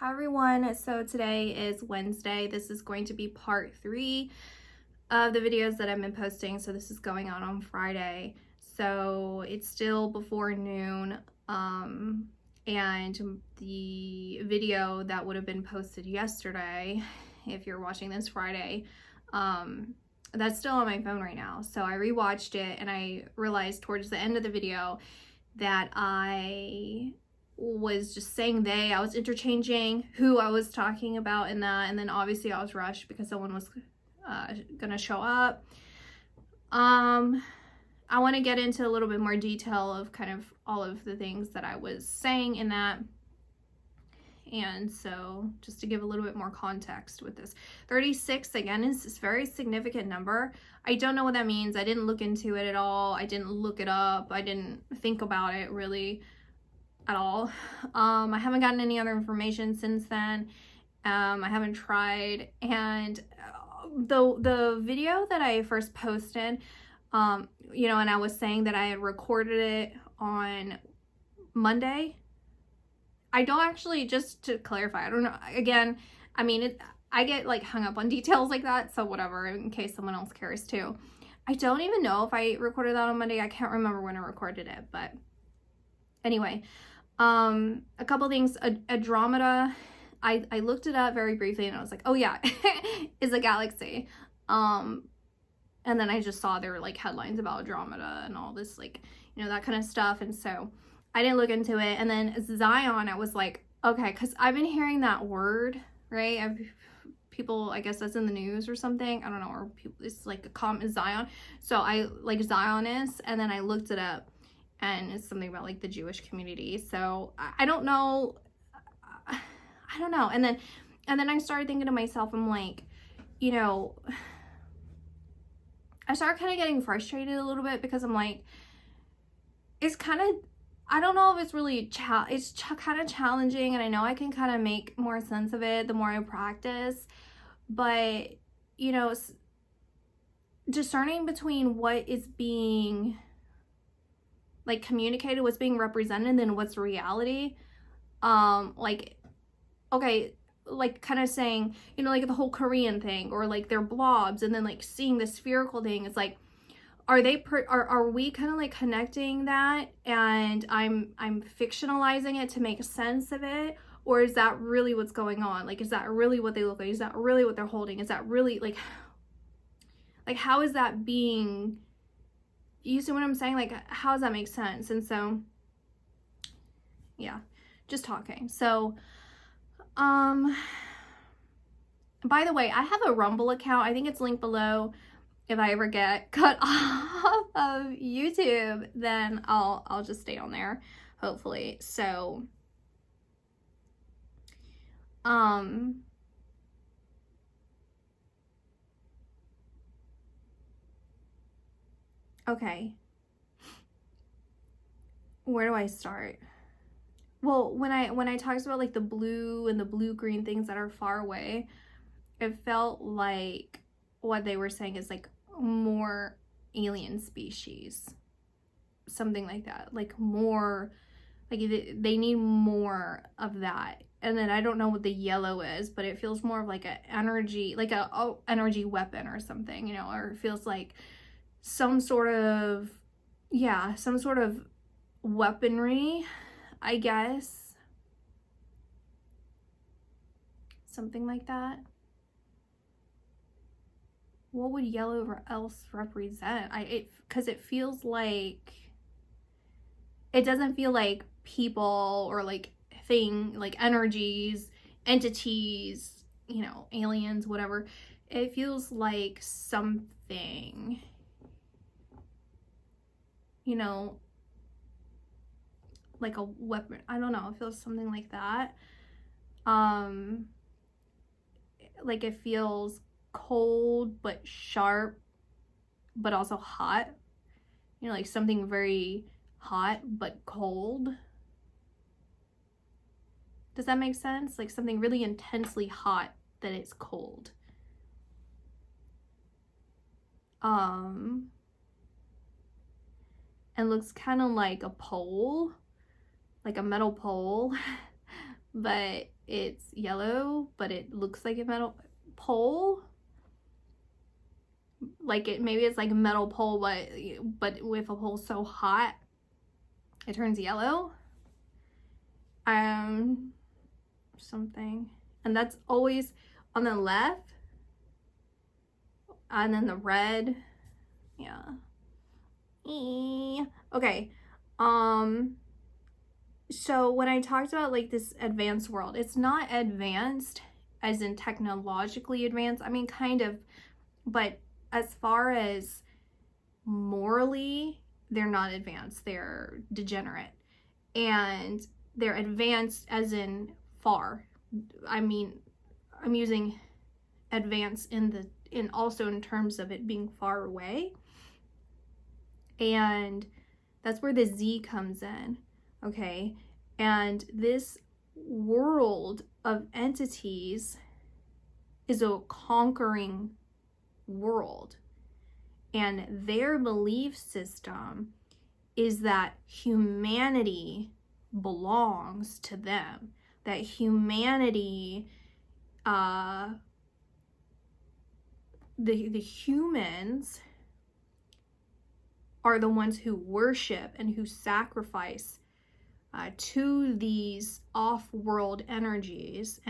Hi everyone, so today is Wednesday. This is going to be part 3 of the videos that I've been posting. So this is going out on Friday. So it's still before noon, and the video that would have been posted yesterday, if you're watching this Friday, that's still on my phone right now. So I rewatched it and I realized towards the end of the video that I was just saying I was interchanging who I was talking about in that, and then obviously I was rushed because someone was gonna show up. I want to get into a little bit more detail of kind of all of the things that I was saying in that, and so just to give a little bit more context with this, 36 again is this very significant number. I don't know what that means. I didn't look into it at all. I didn't look it up. I didn't think about it really at all. I haven't gotten any other information since then. I haven't tried, and the video that I first posted, and I was saying that I had recorded it on Monday. I don't actually, just to clarify, I don't know, again, I mean, I get like hung up on details like that, so whatever, in case someone else cares too. I don't even know if I recorded that on Monday. I can't remember when I recorded it, but anyway, a couple things. Andromeda, I looked it up very briefly and I was like, oh yeah, is a galaxy. And then I just saw there were like headlines about Andromeda and all this, like, that kind of stuff, and so I didn't look into it. And then Zion, I was like, okay, because I've been hearing that word, right? People, I guess that's in the news or something, I don't know, or people, it's like a common Zion, so I like Zionists, and then I looked it up and it's something about like the Jewish community. So I don't know. And then I started thinking to myself, I'm like, I started kind of getting frustrated a little bit because I'm like, it's kind of, I don't know if it's really, it's kind of challenging, and I know I can kind of make more sense of it the more I practice, but, discerning between what is being like communicated, what's being represented, and then what's reality. Like, okay, like kind of saying, like the whole Korean thing, or like their blobs, and then like seeing the spherical thing. It's like, are we kind of like connecting that, and I'm fictionalizing it to make sense of it, or is that really what's going on? Like, is that really what they look like? Is that really what they're holding? Is that really like how is that being, you see what I'm saying? Like, how does that make sense? And so, yeah, just talking. So, by the way, I have a Rumble account. I think it's linked below. If I ever get cut off of YouTube, then I'll just stay on there, hopefully. So, okay. Where do I start? Well, when I talked about like the blue and the blue-green things that are far away, it felt like what they were saying is like more alien species, something like that, like more, like they need more of that. And then I don't know what the yellow is, but it feels more of like an energy, like a energy weapon or something, or it feels like some sort of, yeah, some sort of weaponry, I guess, something like that. What would yellow else represent? Because it feels like, it doesn't feel like people or like like energies, entities, aliens, whatever. It feels like something, like a weapon. I don't know, it feels something like that. Like it feels cold but sharp, but also hot, like something very hot but cold. Does that make sense? Like something really intensely hot that it's cold. And looks kind of like a pole, like a metal pole, but it's yellow, but it looks like a metal pole. Like maybe it's like a metal pole, but with a pole so hot, it turns yellow. Something. And that's always on the left. And then the red. Yeah. Okay. So when I talked about like this advanced world, it's not advanced as in technologically advanced. I mean, kind of, but as far as morally, they're not advanced. They're degenerate. And they're advanced as in far. I mean, I'm using advance in also in terms of it being far away. And that's where the Z comes in, okay? And this world of entities is a conquering world. And their belief system is that humanity belongs to them, that humanity, the humans are the ones who worship and who sacrifice to these off-world entities,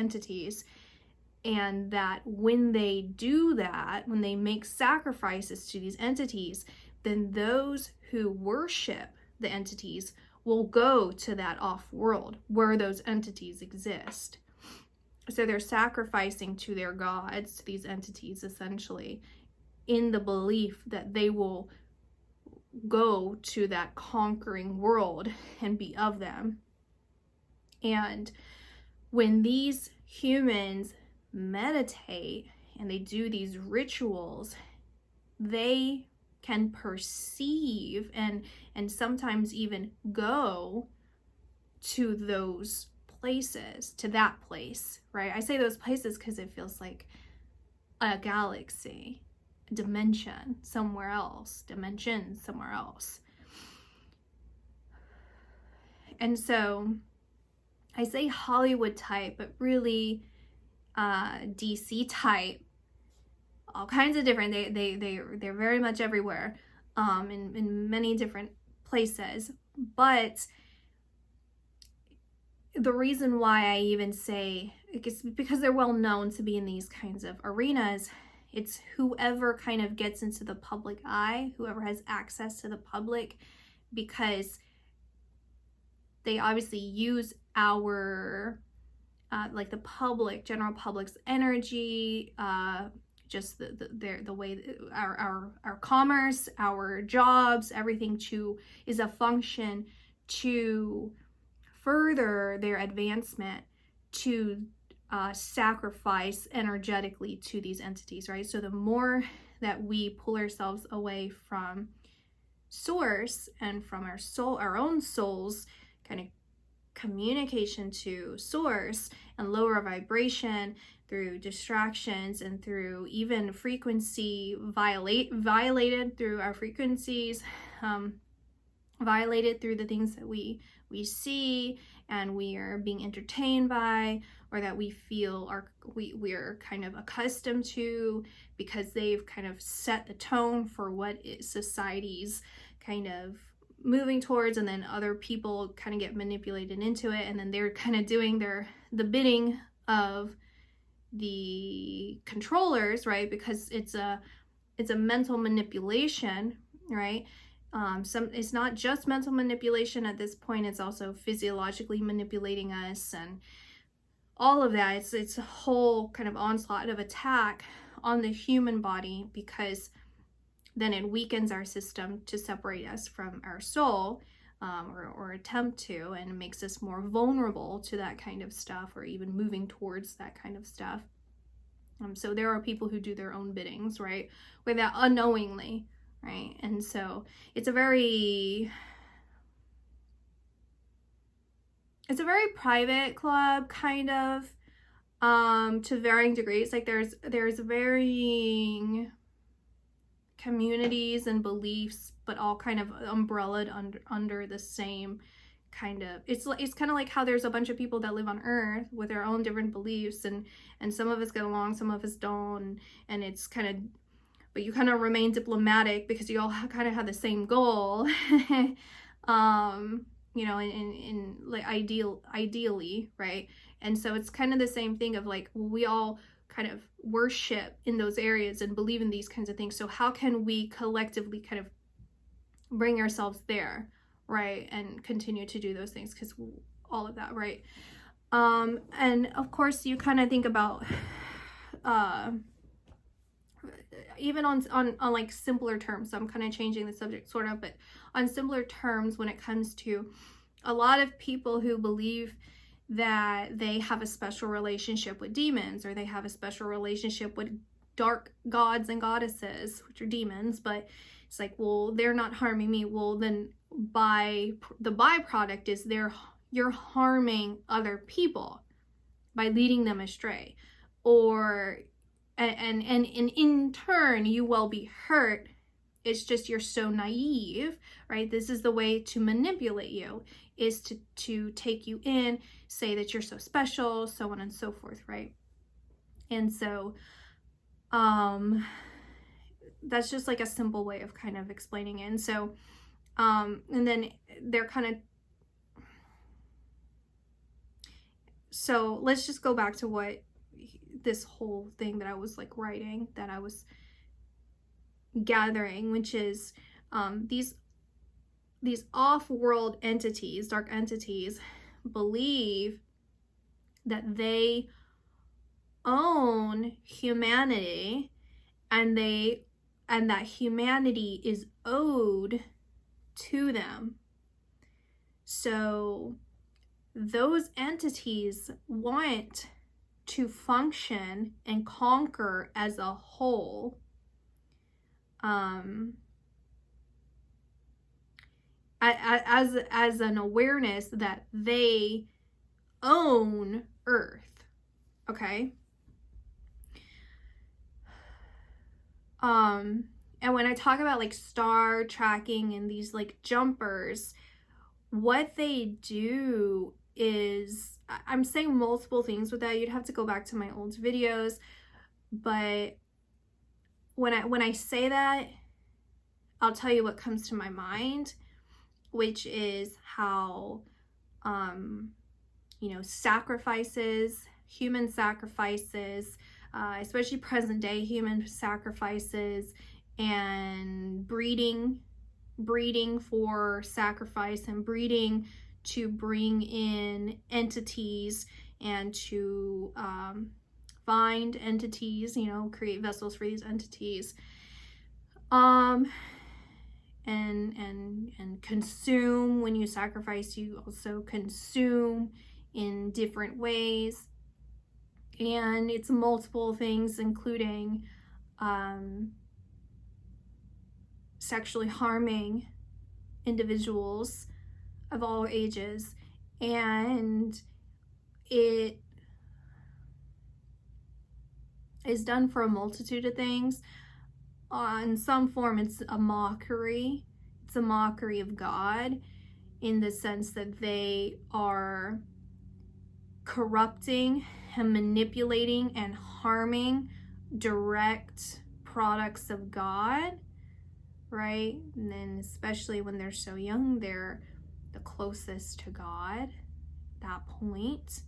and that when they do that, when they make sacrifices to these entities, then those who worship the entities will go to that off-world where those entities exist. So they're sacrificing to their gods, to these entities, essentially, in the belief that they will go to that conquering world and be of them. And when these humans meditate and they do these rituals, they can perceive and sometimes even go to those places, to that place, right? I say those places because it feels like a galaxy, a dimension somewhere else. And so I say Hollywood type, but really DC type, all kinds of different, they're very much everywhere, in many different places. But the reason why I even say, it's because they're well known to be in these kinds of arenas. It's whoever kind of gets into the public eye, whoever has access to the public, because they obviously use our like the public, general public's energy, just the way our commerce, our jobs, everything is a function to further their advancement, to sacrifice energetically to these entities, right? So the more that we pull ourselves away from source and from our own soul's kind of communication to source, and lower vibration through distractions and through even frequency violated through our frequencies, violated through the things that we see and we are being entertained by, or that we feel we're kind of accustomed to, because they've kind of set the tone for what society's kind of moving towards, and then other people kind of get manipulated into it, and then they're kind of doing the bidding of the controllers, right? Because it's a mental manipulation, right? It's not just mental manipulation at this point, it's also physiologically manipulating us and all of that. It's a whole kind of onslaught of attack on the human body, because then it weakens our system to separate us from our soul, or attempt to, and makes us more vulnerable to that kind of stuff, or even moving towards that kind of stuff. So there are people who do their own biddings, right, without unknowingly, right? And so it's a very private club, kind of, to varying degrees. Like there's varying communities and beliefs, but all kind of umbrellaed under the same it's kind of like how there's a bunch of people that live on earth with their own different beliefs, and some of us get along, some of us don't, and it's kind of, but you kind of remain diplomatic because you all kind of have the same goal. You know, in like ideally, right? And so it's kind of the same thing of like, we all kind of worship in those areas and believe in these kinds of things. So how can we collectively kind of bring ourselves there, right? And continue to do those things, because all of that, right? And of course you kind of think about even on like simpler terms. So I'm kind of changing the subject sort of, but on simpler terms, when it comes to a lot of people who believe that they have a special relationship with demons, or they have a special relationship with dark gods and goddesses, which are demons, but it's like, well, they're not harming me. Well, then the byproduct is you're harming other people by leading them astray, or and in turn you will be hurt. It's just you're so naive, right? This is the way to manipulate you, is to take you in, say that you're so special, so on and so forth, right? And so that's just like a simple way of kind of explaining it. And so and then they're kind of, so let's just go back to what this whole thing that I was like writing, that I was gathering, which is these off-world entities, dark entities, believe that they own humanity, and that humanity is owed to them. So those entities want to function and conquer as a whole, as an awareness that they own Earth. Okay. And when I talk about like star tracking and these like jumpers, what they do is, I'm saying multiple things with that. You'd have to go back to my old videos, but when I say that, I'll tell you what comes to my mind, which is how you know, sacrifices, human sacrifices, especially present day human sacrifices, and breeding for sacrifice, and breeding to bring in entities and to find entities, you know, create vessels for these entities, and consume. When you sacrifice, you also consume in different ways, and it's multiple things, including sexually harming individuals of all ages, and it is done for a multitude of things. In some form, it's a mockery. It's a mockery of God, in the sense that they are corrupting and manipulating and harming direct products of God, right? And then especially when they're so young, they're the closest to God at that point,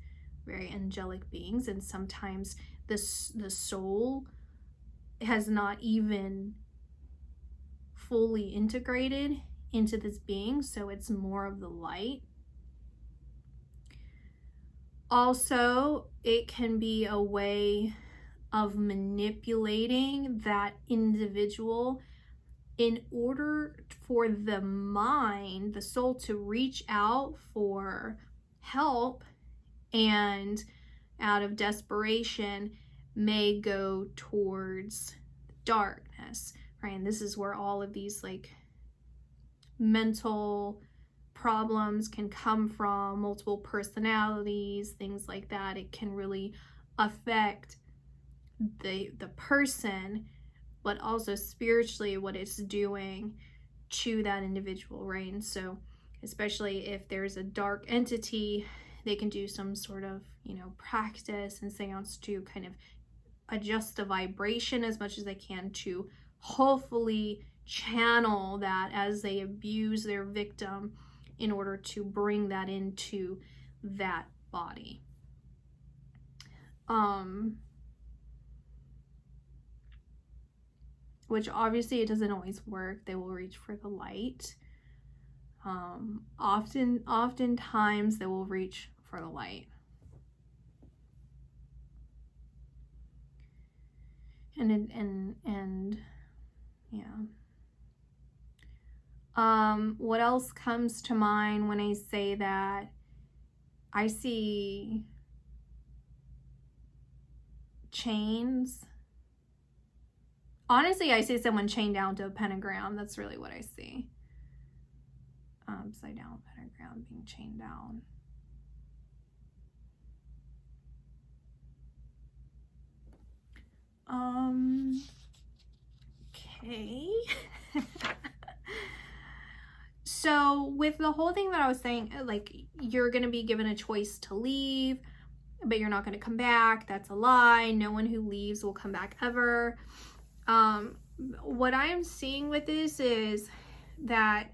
very angelic beings, and sometimes the soul has not even fully integrated into this being, so it's more of the light. Also, it can be a way of manipulating that individual in order for the mind, the soul, to reach out for help, and out of desperation may go towards darkness, right? And this is where all of these like mental problems can come from, multiple personalities, things like that. It can really affect the person, but also spiritually what it's doing to that individual, right? And so especially if there's a dark entity, they can do some sort of, practice and seance to kind of adjust the vibration as much as they can to hopefully channel that as they abuse their victim in order to bring that into that body. Which obviously it doesn't always work. They will reach for the light. Oftentimes they will reach for the light. And yeah. What else comes to mind when I say that? I see chains. Honestly, I see someone chained down to a pentagram. That's really what I see. Upside down pentagram, being chained down. Okay. So with the whole thing that I was saying, like, you're going to be given a choice to leave, but you're not going to come back. That's a lie. No one who leaves will come back ever. What I am seeing with this is that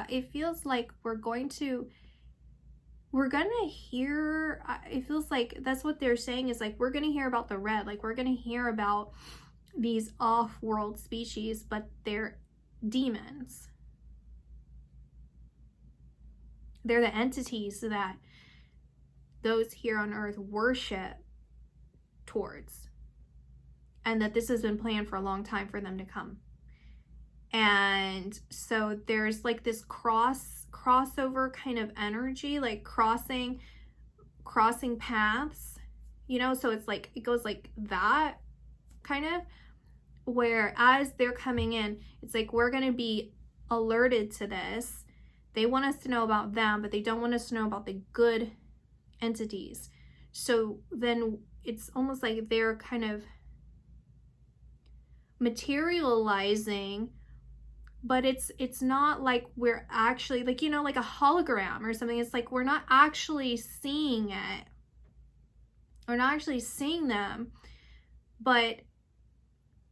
it feels like we're gonna hear, it feels like that's what they're saying, is like we're gonna hear about the red, like we're gonna hear about these off-world species, but they're demons. They're the entities that those here on earth worship towards, and that this has been planned for a long time for them to come. And so there's like this crossover kind of energy, like crossing paths, so it's like it goes like that kind of, where as they're coming in, it's like we're going to be alerted to this. They want us to know about them, but they don't want us to know about the good entities. So then it's almost like they're kind of materializing, but it's not like we're actually, like, like a hologram or something. It's like we're not actually seeing it. We're not actually seeing them, but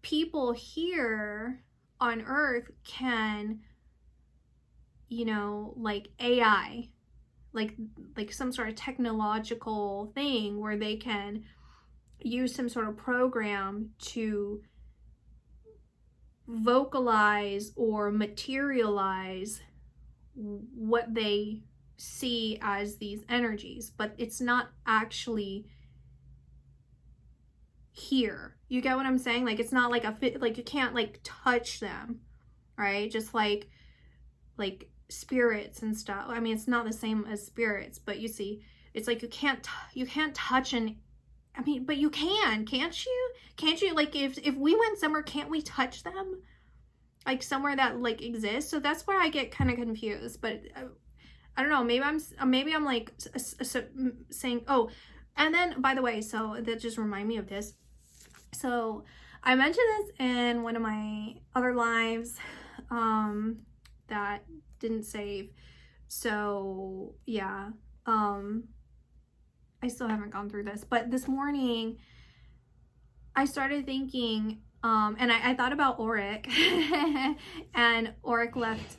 people here on earth can, like AI, like some sort of technological thing where they can use some sort of program to vocalize or materialize what they see as these energies, but it's not actually here. You get what I'm saying? Like, it's not like like you can't like touch them, right? Just like spirits and stuff. I mean, it's not the same as spirits, but you see, it's like you can't touch an, I mean, but you can't you? Can't you? Like, if we went somewhere, can't we touch them? Like somewhere that like exists? So that's where I get kind of confused. But I don't know. Maybe I'm like saying, oh, and then by the way, so that just reminded me of this. So I mentioned this in one of my other lives that didn't save. So yeah, I still haven't gone through this, but this morning I started thinking, and I thought about Auric, and Auric left.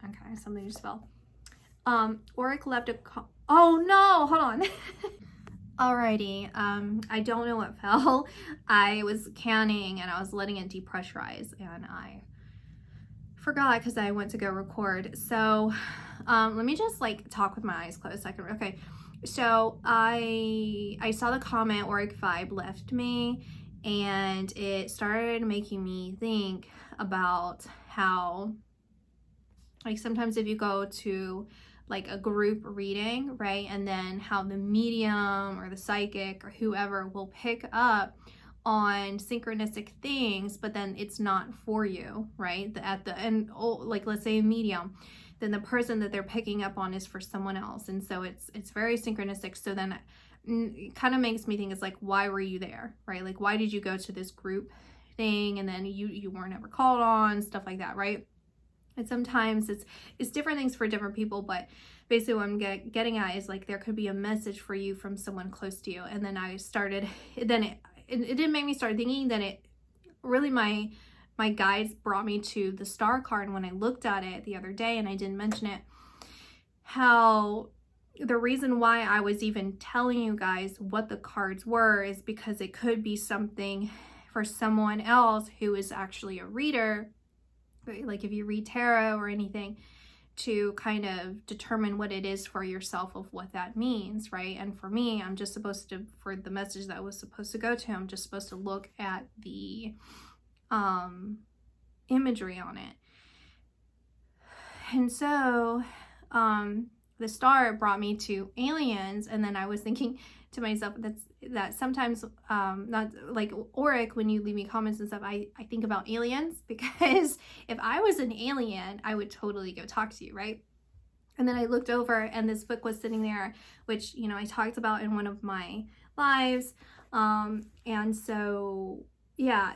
Okay, something just fell. Auric left oh no, hold on. Alrighty, I don't know what fell. I was canning and I was letting it depressurize, and I forgot because I went to go record. So let me just like talk with my eyes closed so I can, okay. So I saw the comment Auric Vibe left me, and it started making me think about how, like, sometimes if you go to like a group reading, right, and then how the medium or the psychic or whoever will pick up on synchronistic things, but then it's not for you, right? At the end, like let's say a medium, then the person that they're picking up on is for someone else, and so it's very synchronistic. So then it kind of makes me think, it's like, why were you there, right? Like, why did you go to this group thing, and then you weren't ever called on, stuff like that, right? And sometimes it's different things for different people, but basically what I'm getting at is like there could be a message for you from someone close to you. And then I started, then it didn't make me start thinking, then it really, my guides brought me to the star card. And when I looked at it the other day, and I didn't mention it, how the reason why I was even telling you guys what the cards were is because it could be something for someone else who is actually a reader, like if you read tarot or anything, to kind of determine what it is for yourself of what that means, right? And for me, I'm just supposed to, for the message that was supposed to go to, I'm just supposed to look at the imagery on it. And so the star brought me to aliens, and then I was thinking to myself that sometimes not like Auric, when you leave me comments and stuff, I think about aliens, because if I was an alien, I would totally go talk to you, right? And then I looked over and this book was sitting there, which, you know, I talked about in one of my lives. And so, yeah,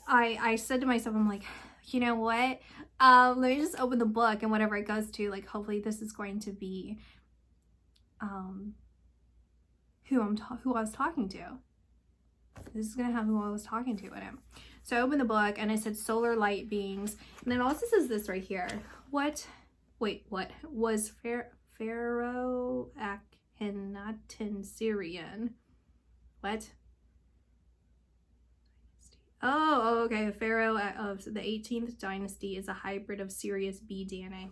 I said to myself, I'm like, you know what? Let me just open the book, and whatever it goes to, like, hopefully this is going to be who I was talking to. This is gonna have who I was talking to in it. So I opened the book and it said solar light beings, and then also says this right here. What was Pharaoh Akhenaten Syrian? What? Oh, okay. Pharaoh of the 18th dynasty is a hybrid of Sirius B DNA.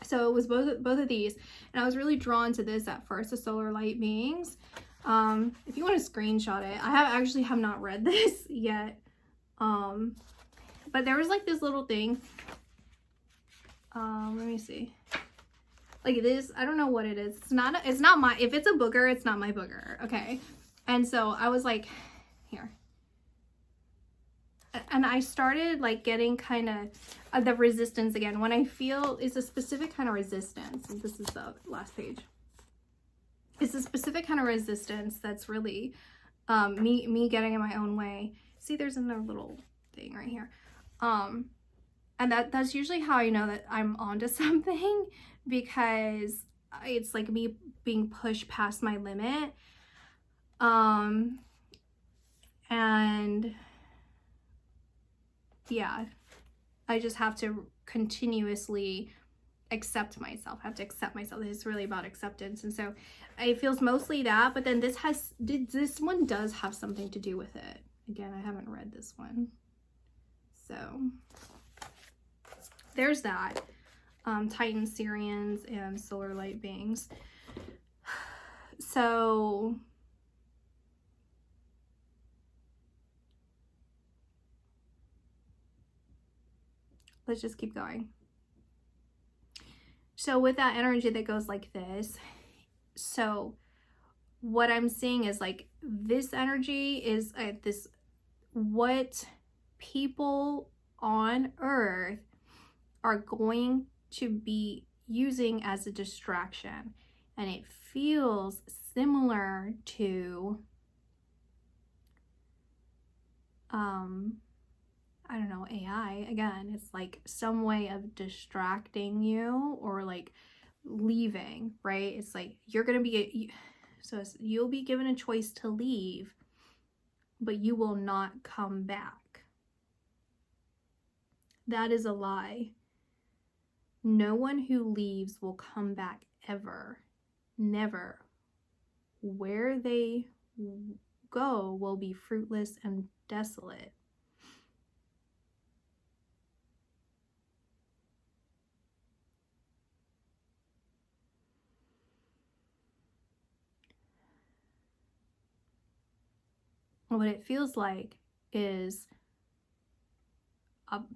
So it was both of these, and I was really drawn to this at first, the solar light beings. If you want to screenshot it, I actually have not read this yet. But there was like this little thing. Let me see. Like this, I don't know what it is. It's not my, if it's a booger, it's not my booger. Okay. And so I was like, here. And I started like getting kind of the resistance again. When I feel it's a specific kind of resistance. And this is the last page. It's a specific kind of resistance that's really me getting in my own way. See, there's another little thing right here. And that's usually how I know that I'm onto something, because it's like me being pushed past my limit. And yeah, I just have to continuously accept myself. I have to accept myself. It's really about acceptance. And so it feels mostly that, but then this one does have something to do with it. Again, I haven't read this one. So there's that. Titan Syrians and solar light beings. So let's just keep going. So with that energy that goes like this, so what I'm seeing is like this energy is what people on Earth are going to be using as a distraction. And it feels similar to I don't know, AI. Again, it's like some way of distracting you or like leaving, right? It's like you're gonna be, so you'll be given a choice to leave, but you will not come back. That is a lie. No one who leaves will come back ever. Never. Where they go will be fruitless and desolate. What it feels like is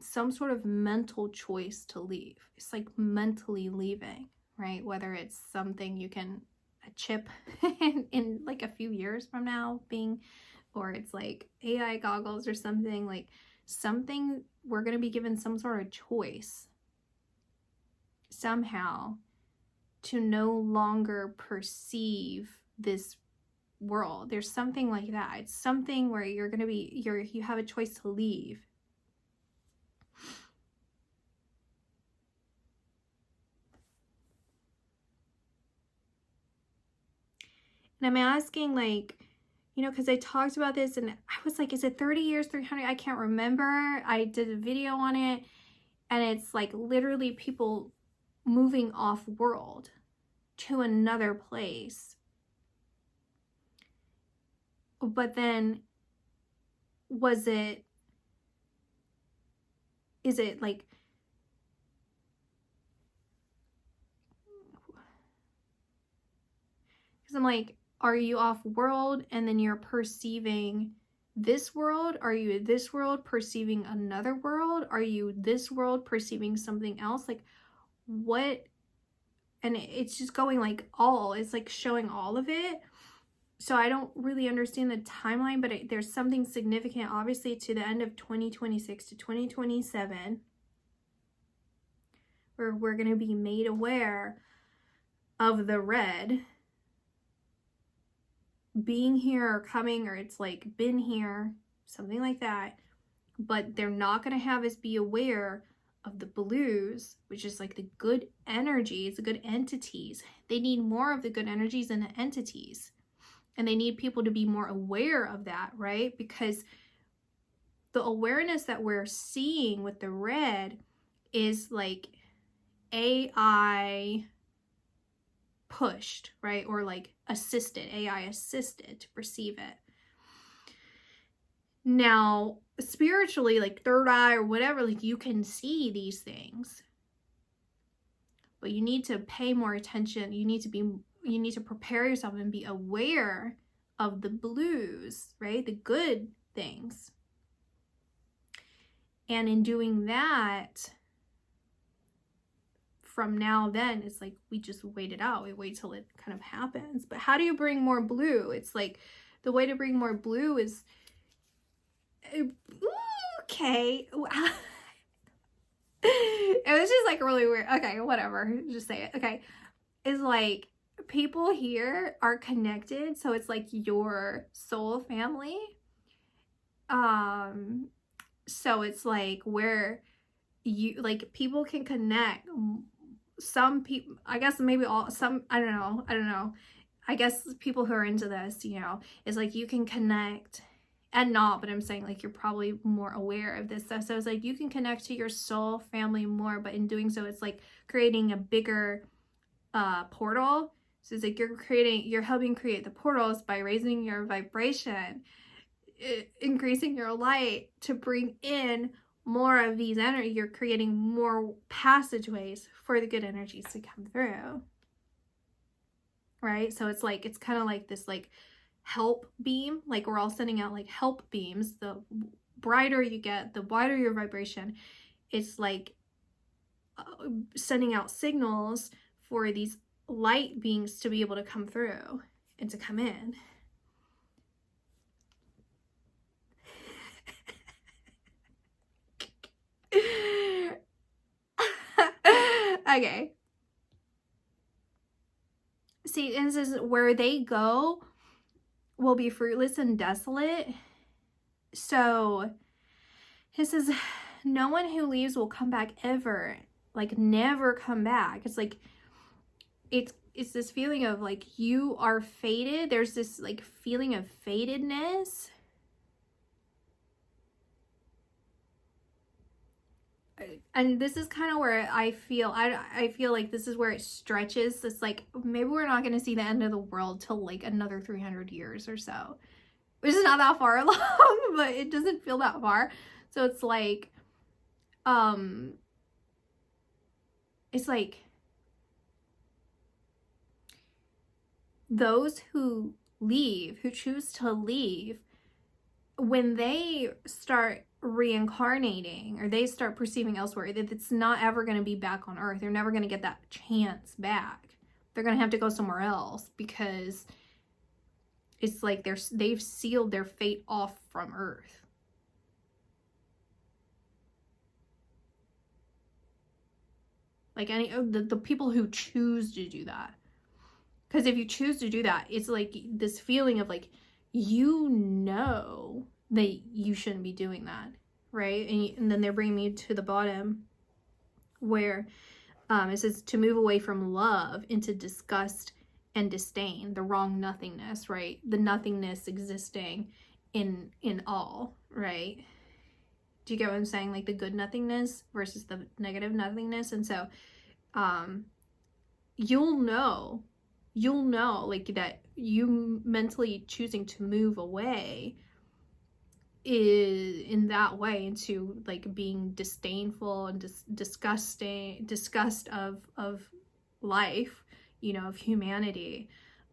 some sort of mental choice to leave. It's like mentally leaving, right? Whether it's something you can, a chip in like a few years from now being, or it's like AI goggles or something, like something we're going to be given some sort of choice somehow to no longer perceive this world. There's something like that. It's something where you're going to be, you have a choice to leave. And I'm asking, like, you know, because I talked about this and I was like, is it 30 years, 300? I can't remember. I did a video on it, and it's like literally people moving off world to another place. But then is it like, because I'm like, are you off world and then you're perceiving this world? Are you this world perceiving another world? Are you this world perceiving something else? Like, what? And it's just going like it's like showing all of it. So I don't really understand the timeline, but there's something significant, obviously, to the end of 2026 to 2027, where we're going to be made aware of the red being here or coming, or it's like been here, something like that. But they're not going to have us be aware of the blues, which is like the good energies, the good entities. They need more of the good energies and the entities. And they need people to be more aware of that, right? Because the awareness that we're seeing with the red is like AI pushed, right? Or like assisted, AI assisted to perceive it. Now, spiritually, like third eye or whatever, like you can see these things, but you need to pay more attention. You need to prepare yourself and be aware of the blues, right? The good things. And in doing that, from now then, it's like we just wait it out. We wait till it kind of happens. But how do you bring more blue? It's like the way to bring more blue is, okay. It was just like really weird. Okay, whatever. Just say it. Okay. It's like people here are connected. So it's like your soul family. So it's like where you, like, people can connect. Some people, I guess maybe all, some, I don't know. I guess people who are into this, you know, it's like you can connect and not, but I'm saying like you're probably more aware of this stuff. So it's like you can connect to your soul family more, but in doing so, it's like creating a bigger portal. So it's like you're helping create the portals by raising your vibration, increasing your light to bring in more of these energy. You're creating more passageways for the good energies to come through, right? So it's like, it's kind of like this like help beam, like we're all sending out like help beams. The brighter you get, the wider your vibration. It's like sending out signals for these light beings to be able to come through and to come in. Okay. See, this is where they go will be fruitless and desolate. So this is, no one who leaves will come back ever, like never come back. It's like, it's this feeling of like you are fated. There's this like feeling of fatedness. And this is kind of where I feel like this is where it stretches. It's like maybe we're not going to see the end of the world till like another 300 years or so, which is not that far along, but it doesn't feel that far. So it's like those who choose to leave, when they start reincarnating or they start perceiving elsewhere, that it's not ever going to be back on Earth. They're never going to get that chance back. They're going to have to go somewhere else because it's like they've sealed their fate off from Earth. Like any of the people who choose to do that. Because if you choose to do that, it's like this feeling of like, you know that you shouldn't be doing that, right? And then they're bringing me to the bottom where it says to move away from love into disgust and disdain, the wrong nothingness, right? The nothingness existing in all, right? Do you get what I'm saying? Like the good nothingness versus the negative nothingness. And so you'll know like that you mentally choosing to move away is in that way into like being disdainful and disgust of life, you know, of humanity,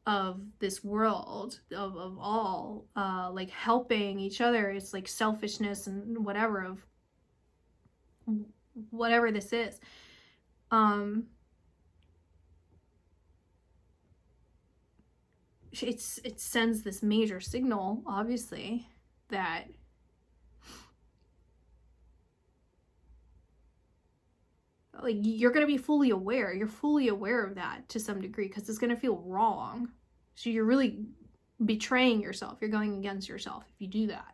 of this world, of all, like helping each other. It's like selfishness and whatever of whatever this is. It sends this major signal, obviously, that like you're going to be fully aware. You're fully aware of that to some degree because it's going to feel wrong. So you're really betraying yourself. You're going against yourself if you do that.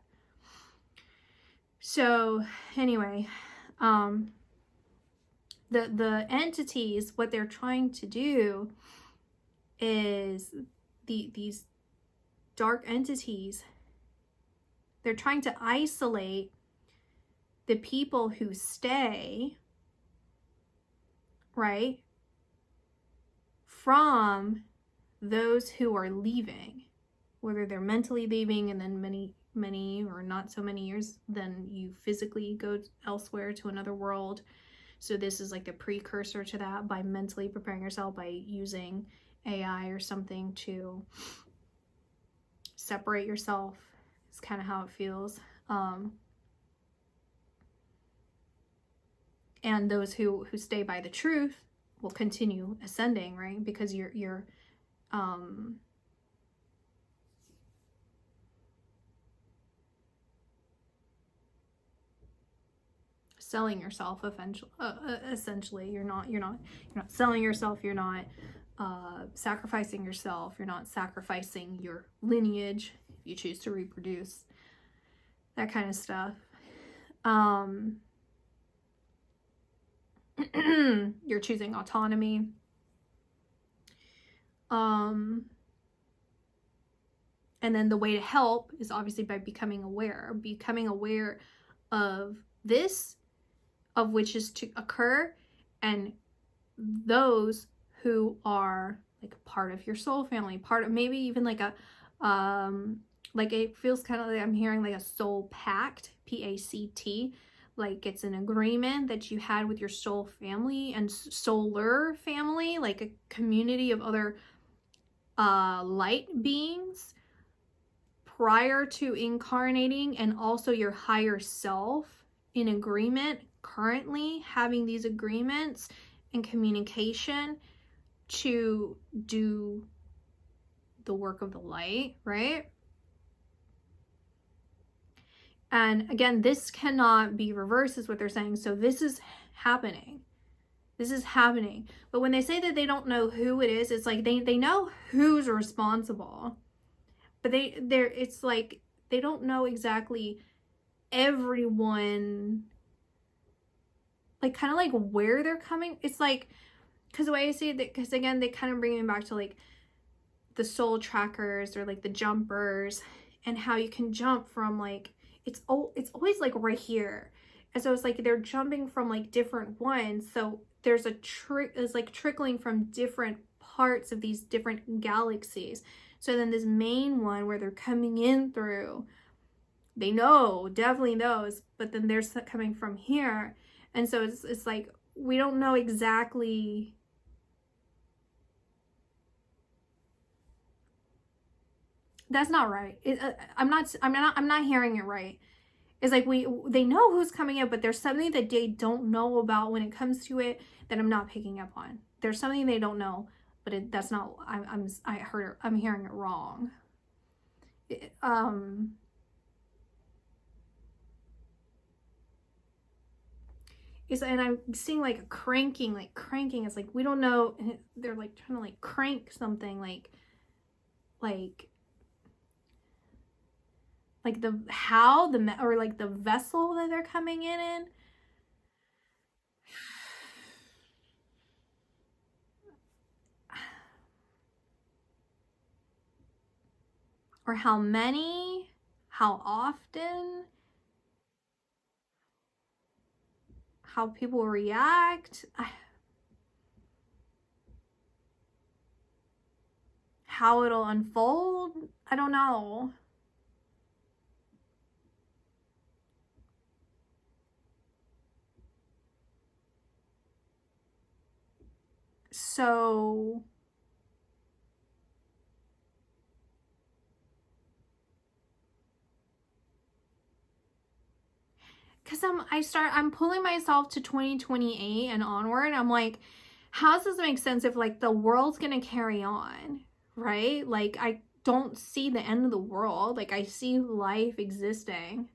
So anyway, the entities, what they're trying to do is these dark entities, they're trying to isolate the people who stay, right, from those who are leaving, whether they're mentally leaving and then many or not so many years, then you physically go elsewhere to another world. So this is like the precursor to that, by mentally preparing yourself by using AI or something to separate yourself. It's kind of how it feels. And those who stay by the truth will continue ascending, right? Because you're selling yourself essentially. You're not selling yourself. You're not sacrificing yourself. You're not sacrificing your lineage if you choose to reproduce, that kind of stuff. You're choosing autonomy. And then the way to help is obviously by becoming aware of this, of which is to occur, and those who are like part of your soul family, part of maybe even like a like it feels kind of like I'm hearing like a soul pact, PACT, like it's an agreement that you had with your soul family and solar family, like a community of other light beings prior to incarnating, and also your higher self in agreement, currently having these agreements and communication to do the work of the light, right? And again, this cannot be reversed is what they're saying. So this is happening. This is happening. But when they say that they don't know who it is, it's like they know who's responsible. But it's like they don't know exactly everyone, like kind of like where they're coming. It's like, because the way I see it, because again, they kind of bring me back to like the soul trackers or like the jumpers, and how you can jump from like, it's always like right here. And so it's like they're jumping from like different ones. So there's it's like trickling from different parts of these different galaxies. So then this main one where they're coming in through, they know, definitely knows, but then they're coming from here. And so it's like, we don't know exactly. That's not right. I'm not hearing it right. It's like they know who's coming in, but there's something that they don't know about when it comes to it that I'm not picking up on. There's something they don't know, but that's not. I'm hearing it wrong. and I'm seeing like a cranking. It's like, we don't know. And they're like trying to like crank something like or like the vessel that they're coming in. Or how many, how often, how people react, how it'll unfold. I don't know. So because I'm pulling myself to 2028 and onward. I'm like, how does this make sense if like the world's gonna carry on, right? Like, I don't see the end of the world. Like, I see life existing.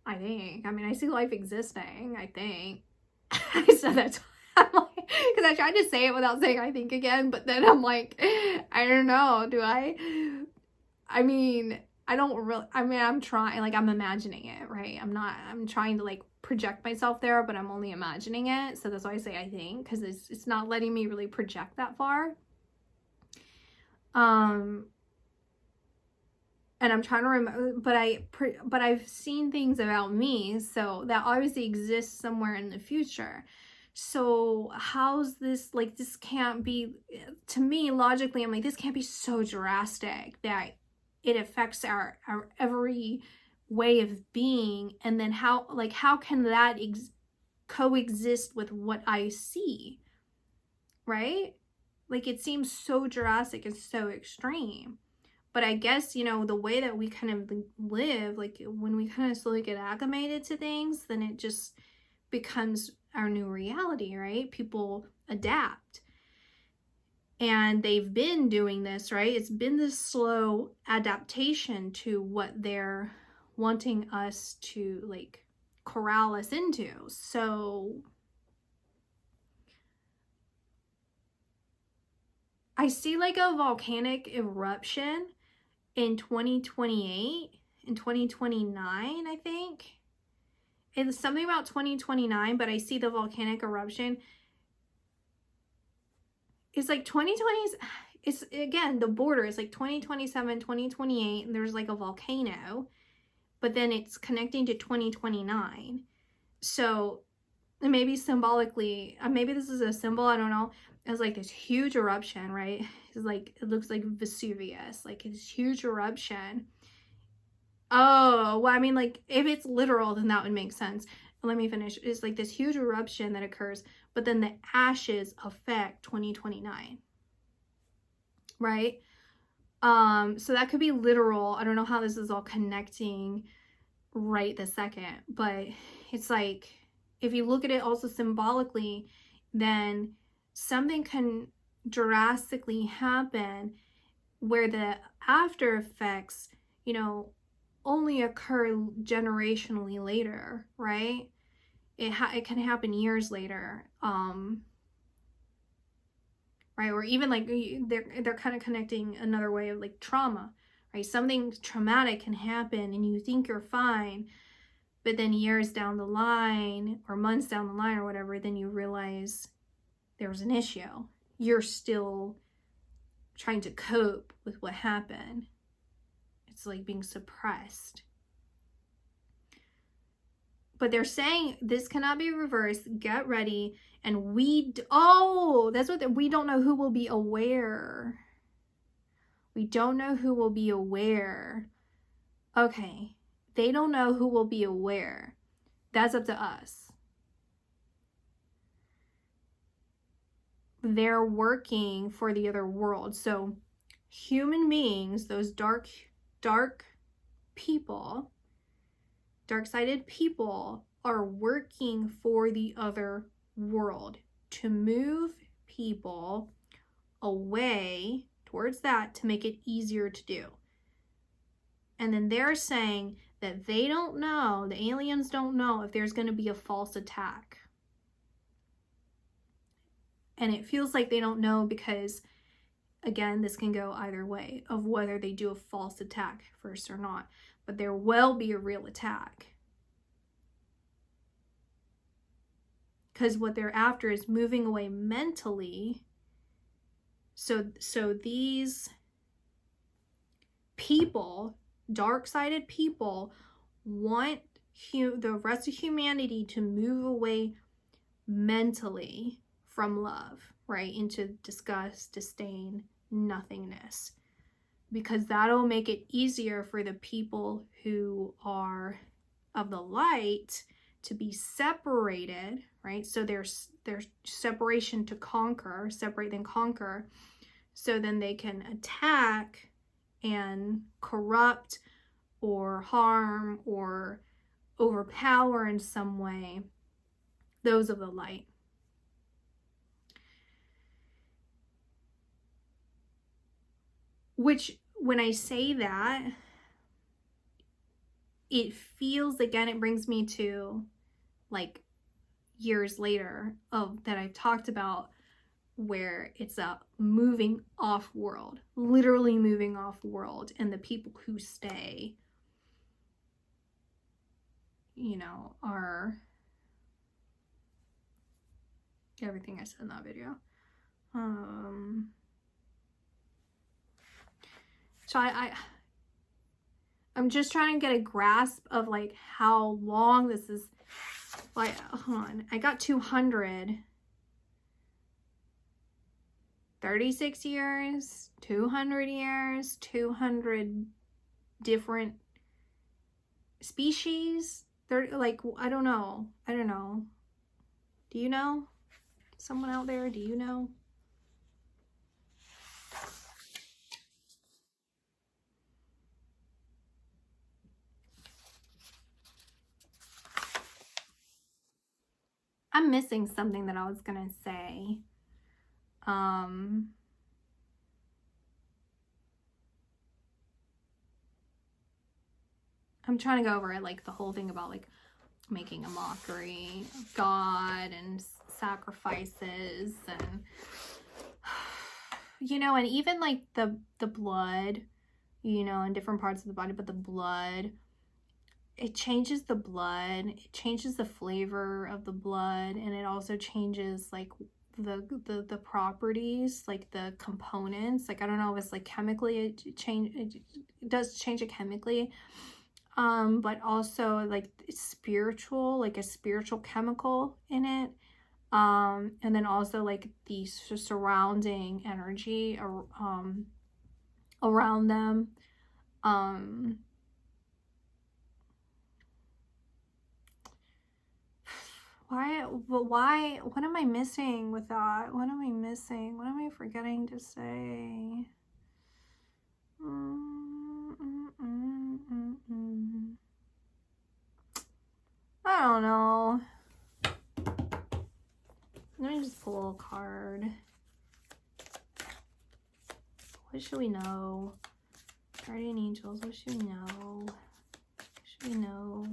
I think. I mean, I see life existing. I think. I said that. Because I tried to say it without saying I think again, but then I'm like, I don't know. Do I? I mean, I don't really. I mean, I'm trying. Like, I'm imagining it, right? I'm trying to like project myself there, but I'm only imagining it. So that's why I say I think, because it's not letting me really project that far. And I'm trying to remember, but I've seen things about me, so that obviously exists somewhere in the future. So how's this, like, this can't be, to me, logically, I'm like, this can't be so drastic that it affects our every way of being. And then how can that coexist with what I see, right? Like, it seems so drastic and so extreme. But I guess, you know, the way that we kind of live, like when we kind of slowly get acclimated to things, then it just becomes our new reality, right? People adapt. And they've been doing this, right? It's been this slow adaptation to what they're wanting us to like corral us into. So I see like a volcanic eruption in 2028, in 2029, I think. It's something about 2029, but I see the volcanic eruption. It's like 2020s. It's again, the border is like 2027, 2028, and there's like a volcano, but then it's connecting to 2029. So maybe symbolically, maybe this is a symbol, I don't know. It's like this huge eruption, right? It's like, it looks like Vesuvius, like this huge eruption. Oh, well, I mean, like, if it's literal, then that would make sense. Let me finish. It's like this huge eruption that occurs, but then the ashes affect 2029, right? So that could be literal. I don't know how this is all connecting right this second, but it's like, if you look at it also symbolically, then something can drastically happen where the after effects, you know, only occur generationally later, right? It can happen years later, right? Or even like they're kind of connecting another way of like trauma, right? Something traumatic can happen and you think you're fine, but then years down the line or months down the line or whatever, then you realize there's an issue. You're still trying to cope with what happened. It's like being suppressed. But they're saying this cannot be reversed. Get ready. And that's what we don't know who will be aware. We don't know who will be aware. Okay. They don't know who will be aware. That's up to us. They're working for the other world. So human beings, those dark people, dark-sided people, are working for the other world to move people away towards that, to make it easier to do. And then they're saying that they don't know, the aliens don't know if there's going to be a false attack. And it feels like they don't know because, again, this can go either way of whether they do a false attack first or not. But there will be a real attack. Because what they're after is moving away mentally. So these people, dark-sided people, want the rest of humanity to move away mentally from love, right? Into disgust, disdain, nothingness. Because that'll make it easier for the people who are of the light to be separated, right? So there's separation to conquer, separate then conquer. So then they can attack and corrupt or harm or overpower in some way those of the light. Which, when I say that, it feels, again, it brings me to like years later that I've talked about, where it's a moving off world, literally moving off world, and the people who stay, you know, are everything I said in that video. So I'm just trying to get a grasp of like how long this is. Like, hold on, I got 200, 36 years, 200 years, 200 different species. Like, I don't know. Do you know? Someone out there, do you know? I'm missing something that I was gonna say. I'm trying to go over like the whole thing about like making a mockery of God and sacrifices, and you know, and even like the blood, you know, in different parts of the body, but the blood, it changes the blood, it changes the flavor of the blood, and it also changes like the properties, like the components. Like, I don't know if it's like chemically it does change it chemically, but also like spiritual, like a spiritual chemical in it, and then also like the surrounding energy around them. Why, what am I missing with that? What am I missing? What am I forgetting to say? I don't know. Let me just pull a card. What should we know? Guardian angels, what should we know? What should we know?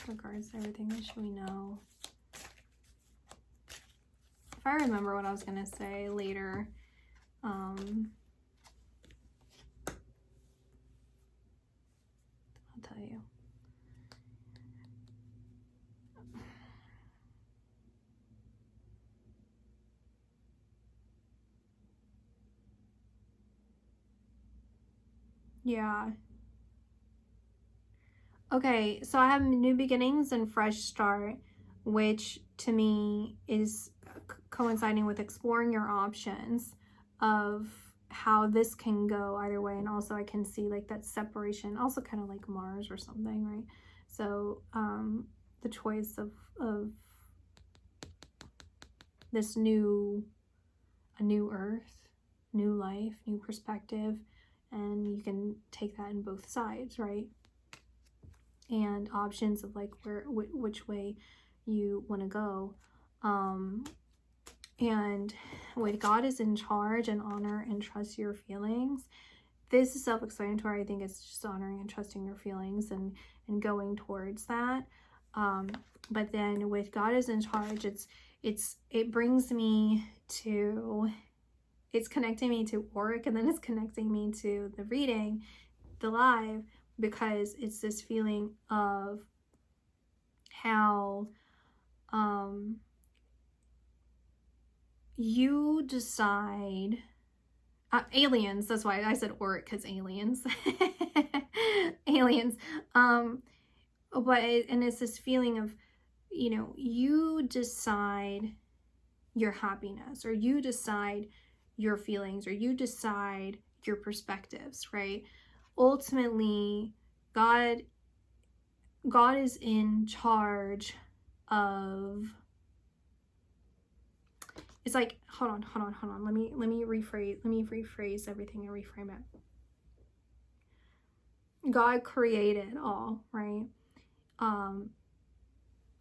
Regards to everything, what should we know? If I remember what I was gonna say later, I'll tell you. Yeah. Okay, so I have new beginnings and fresh start, which to me is coinciding with exploring your options of how this can go either way. And also I can see like that separation, also kind of like Mars or something, right? So the choice of this a new earth, new life, new perspective, and you can take that in both sides, right? And options of like which way you want to go. And when God is in charge, and honor and trust your feelings, this is self-explanatory. I think it's just honoring and trusting your feelings and going towards that. But then with God is in charge, it brings me to, it's connecting me to work, and then it's connecting me to the reading, the live, because it's this feeling of how you decide, aliens, that's why I said work, because aliens. Aliens. But and it's this feeling of, you know, you decide your happiness, or you decide your feelings, or you decide your perspectives, right? Ultimately, God is in charge of, it's like, hold on. Let me rephrase everything and reframe it. God created all, right? All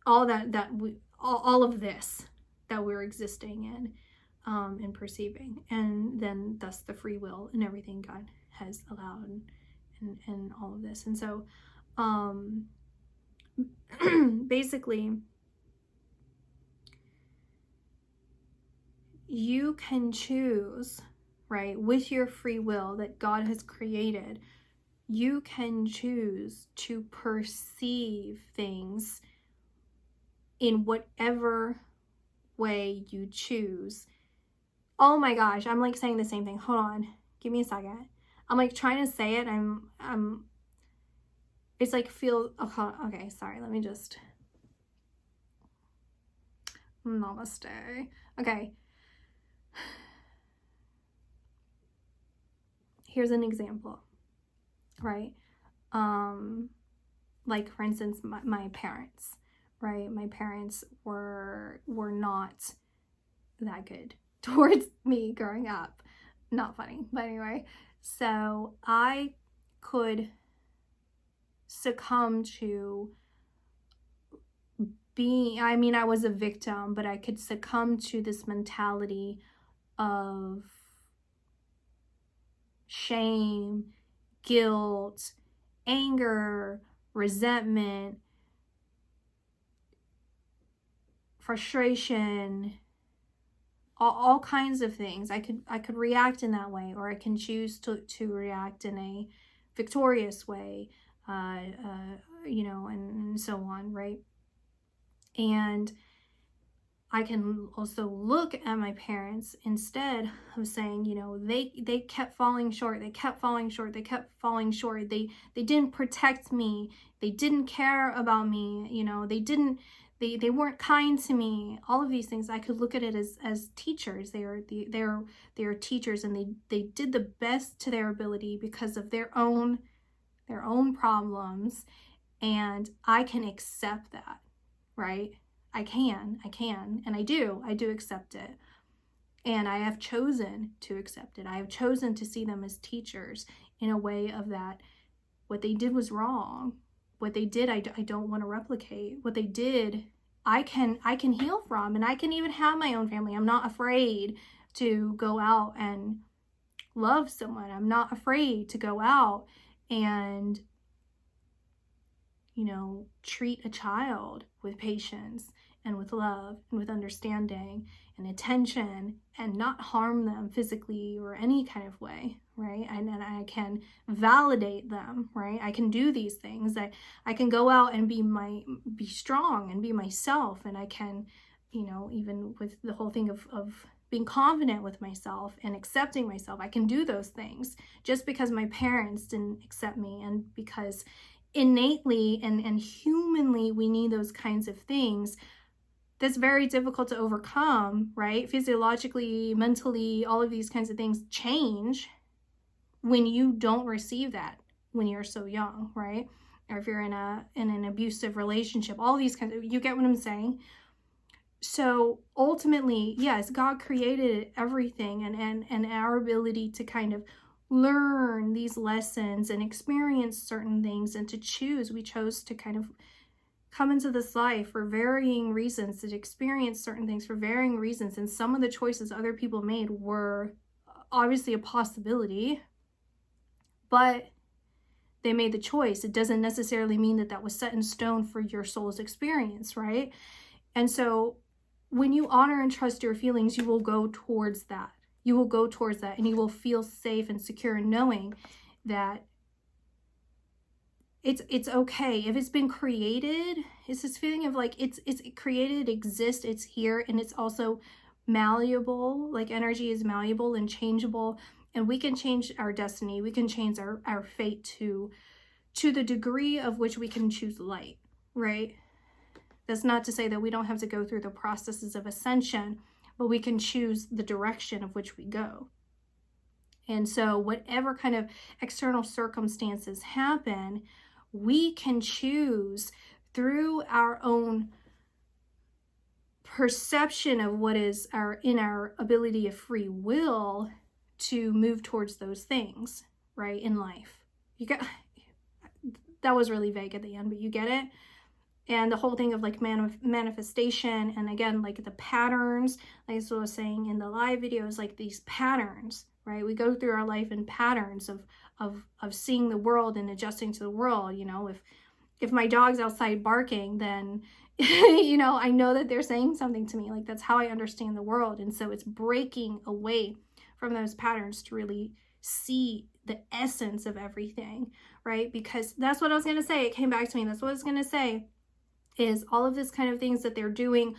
all of this that we're existing in, and perceiving, and then thus the free will and everything God has allowed, and all of this. And so, basically, you can choose, right, with your free will that God has created, you can choose to perceive things in whatever way you choose. Oh my gosh, I'm like saying the same thing. Hold on, give me a second. I'm like trying to say it. It's like feel, okay, sorry, let me just, namaste. Okay. Here's an example, right? Like for instance, my parents, right? My parents were not that good towards me growing up. Not funny, but anyway. So I could succumb to being, I mean, I was a victim, but I could succumb to this mentality of shame, guilt, anger, resentment, frustration, all kinds of things. I could react in that way, or I can choose to react in a victorious way, you know, and so on, right? And I can also look at my parents instead of saying, you know, they kept falling short. They kept falling short. They kept falling short. They didn't protect me. They didn't care about me. You know, they weren't kind to me. All of these things, I could look at it as teachers. They are teachers, and they did the best to their ability because of their own problems, and I can accept that, right? I can, and I do accept it. And I have chosen to accept it. I have chosen to see them as teachers in a way of that what they did was wrong. What they did, I don't want to replicate. What they did, I can heal from, and I can even have my own family. I'm not afraid to go out and love someone. I'm not afraid to go out and, you know, treat a child with patience and with love and with understanding and attention, and not harm them physically or any kind of way, right? And I can validate them, right? I can do these things. I can go out and be strong and be myself, and I can, you know, even with the whole thing of being confident with myself and accepting myself, I can do those things just because my parents didn't accept me, and because innately and humanly we need those kinds of things. That's very difficult to overcome, right? Physiologically, mentally, all of these kinds of things change when you don't receive that when you're so young, right? Or if you're in an abusive relationship, all these kinds of, you get what I'm saying? So ultimately, yes, God created everything, and our ability to kind of learn these lessons and experience certain things and to choose, we chose to kind of come into this life for varying reasons, to experience certain things for varying reasons. And some of the choices other people made were obviously a possibility, but they made the choice. It doesn't necessarily mean that that was set in stone for your soul's experience, right? And so when you honor and trust your feelings, you will go towards that. You will go towards that, and you will feel safe and secure in knowing that it's okay. If it's been created, it's this feeling of like it's created, it exists, it's here, and it's also malleable. Like energy is malleable and changeable, and we can change our destiny. We can change our fate to the degree of which we can choose light, right? That's not to say that we don't have to go through the processes of ascension, but we can choose the direction of which we go. And so whatever kind of external circumstances happen, we can choose through our own perception of what is in our ability of free will to move towards those things, right, in life. That was really vague at the end, but you get it? And the whole thing of like manifestation, and again, like the patterns, like I was saying in the live videos, like these patterns, right? We go through our life in patterns of seeing the world and adjusting to the world. You know, if my dog's outside barking, then, you know, I know that they're saying something to me. Like that's how I understand the world. And so it's breaking away from those patterns to really see the essence of everything, right? Because that's what I was going to say. It came back to me. That's what I was going to say, is all of this kind of things that they're doing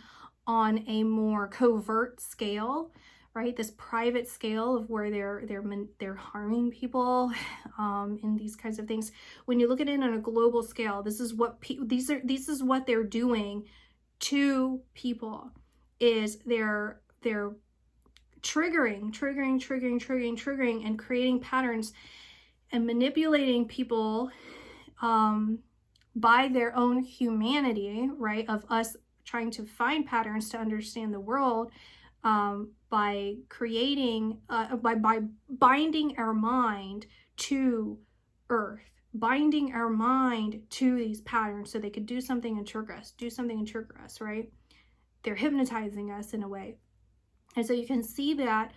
on a more covert scale, right? This private scale of where they're harming people in these kinds of things. When you look at it on a global scale, this is what this is what they're doing to people. Is they're triggering and creating patterns and manipulating people by their own humanity, right, of us trying to find patterns to understand the world, by creating, by binding our mind to earth, binding our mind to these patterns so they could do something and trigger us, right? They're hypnotizing us in a way. And so you can see that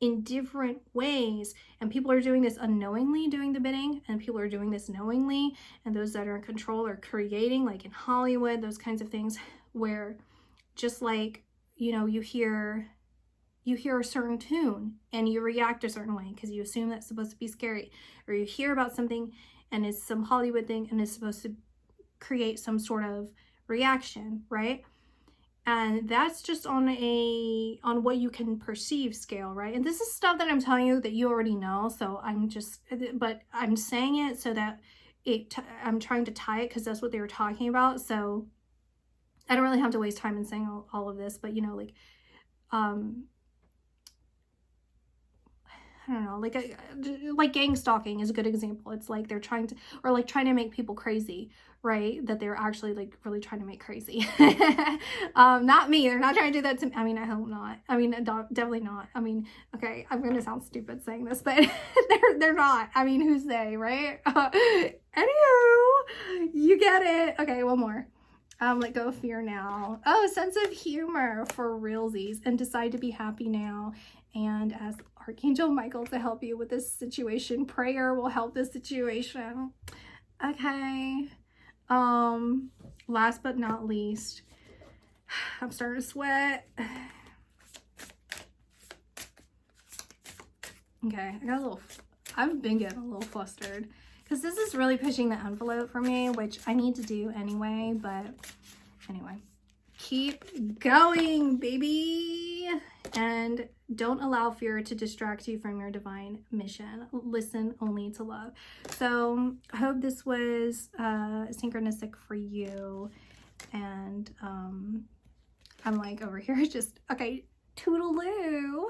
in different ways, and people are doing this unknowingly, doing the bidding, and people are doing this knowingly, and those that are in control are creating, like in Hollywood, those kinds of things, where just like, you know, you hear a certain tune and you react a certain way because you assume that's supposed to be scary, or you hear about something and it's some Hollywood thing and it's supposed to create some sort of reaction, right? And that's just on what you can perceive scale, right? And this is stuff that I'm telling you that you already know. So but I'm saying it so that I'm trying to tie it because that's what they were talking about. So I don't really have to waste time in saying all of this, but you know, like, I don't know, like gang stalking is a good example. It's like they're trying to make people crazy, right? That they're actually like really trying to make crazy. Not me. They're not trying to do that to me. I mean, I hope not. I mean, definitely not. I mean, okay, I'm gonna sound stupid saying this, but they're not. I mean, who's they, right? Anywho, you get it. Okay, one more. Let go of fear now. Oh, sense of humor for realsies, and decide to be happy now. And as Archangel Michael to help you with this situation. Prayer will help this situation. Okay. Last but not least, I'm starting to sweat. Okay, I've been getting a little flustered because this is really pushing the envelope for me, which I need to do anyway, but anyway. Keep going, baby. And don't allow fear to distract you from your divine mission. Listen only to love. So I hope this was synchronistic for you. And I'm like over here just, okay, toodaloo.